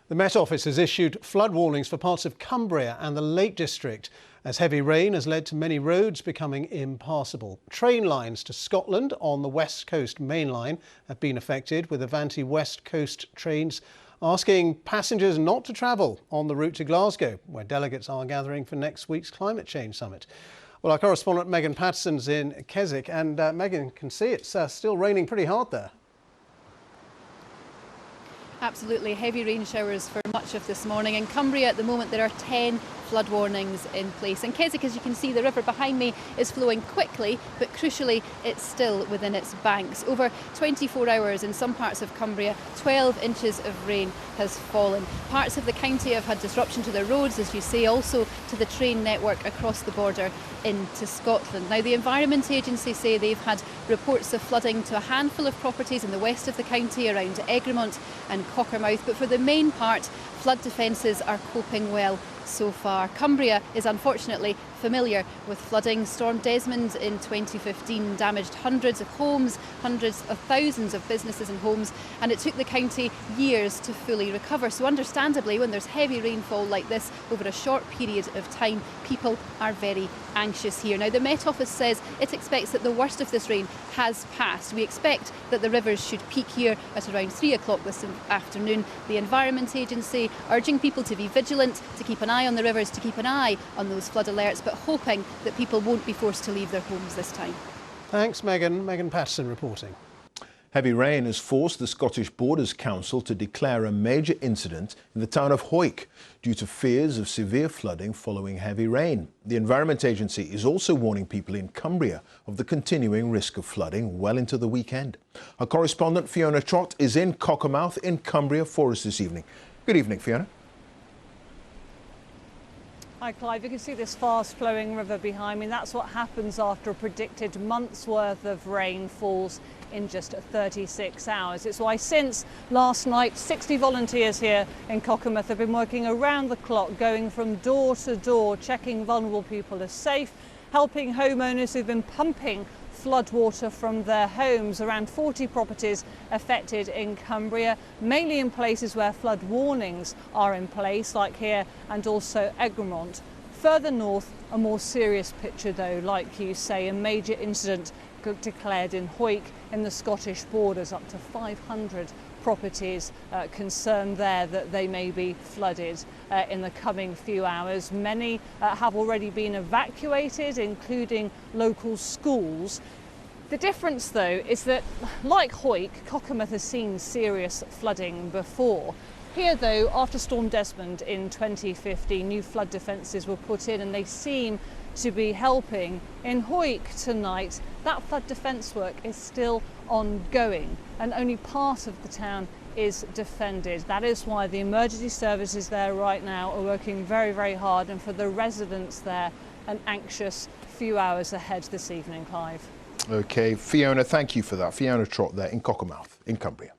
The Met Office has issued flood warnings for parts of Cumbria and the Lake District, as heavy rain has led to many roads becoming impassable. Train lines to Scotland on the West Coast Main Line have been affected, with Avanti West Coast trains asking passengers not to travel on the route to Glasgow, where delegates are gathering for next week's climate change summit. Well, our correspondent Megan Patterson's in Keswick, and Megan can see it's still raining pretty hard there. Absolutely, heavy rain showers for much of this morning. In Cumbria at the moment there are 10 flood warnings in place. In Keswick, as you can see, the river behind me is flowing quickly, but crucially it's still within its banks. Over 24 hours in some parts of Cumbria, 12 inches of rain has fallen. Parts of the county have had disruption to their roads, as you say, also to the train network across the border into Scotland. Now, the Environment Agency say they've had reports of flooding to a handful of properties in the west of the county around Egremont and Cockermouth, but for the main part, flood defences are coping well so far. Cumbria is unfortunately familiar with flooding. Storm Desmond in 2015 damaged hundreds of homes, hundreds of thousands of businesses and homes, and it took the county years to fully recover. So understandably, when there's heavy rainfall like this over a short period of time, people are very anxious here. Now, the Met Office says it expects that the worst of this rain has passed. We expect that the rivers should peak here at around 3 o'clock this afternoon. The Environment Agency urging people to be vigilant, to keep an eye on the rivers, to keep an eye on those flood alerts, but hoping that people won't be forced to leave their homes this time. Thanks, Megan. Megan Patterson reporting. Heavy rain has forced the Scottish Borders Council to declare a major incident in the town of Hawick due to fears of severe flooding following heavy rain. The Environment Agency is also warning people in Cumbria of the continuing risk of flooding well into the weekend. Our correspondent Fiona Trott is in Cockermouth in Cumbria for us this evening. Good evening, Fiona. Hi Clive, you can see this fast flowing river behind me. That's what happens after a predicted month's worth of rain falls in just 36 hours. It's why since last night 60 volunteers here in Cockermouth have been working around the clock, going from door to door, checking vulnerable people are safe, helping homeowners who've been pumping floodwater from their homes. Around 40 properties affected in Cumbria, mainly in places where flood warnings are in place, like here and also Egremont. Further north, a more serious picture though, like you say, a major incident declared in Hawick in the Scottish Borders. Up to 500 properties concerned there that they may be flooded in the coming few hours. Many have already been evacuated, including local schools. The difference though is that, like Hawick, Cockermouth has seen serious flooding before. Here though, after Storm Desmond in 2015, new flood defences were put in and they seem to be helping. In Hawick tonight, that flood defence work is still ongoing and only part of the town is defended. That is why the emergency services there right now are working very, very hard, and for the residents there, an anxious few hours ahead this evening, Clive. OK, Fiona, thank you for that. Fiona Trott there in Cockermouth in Cumbria.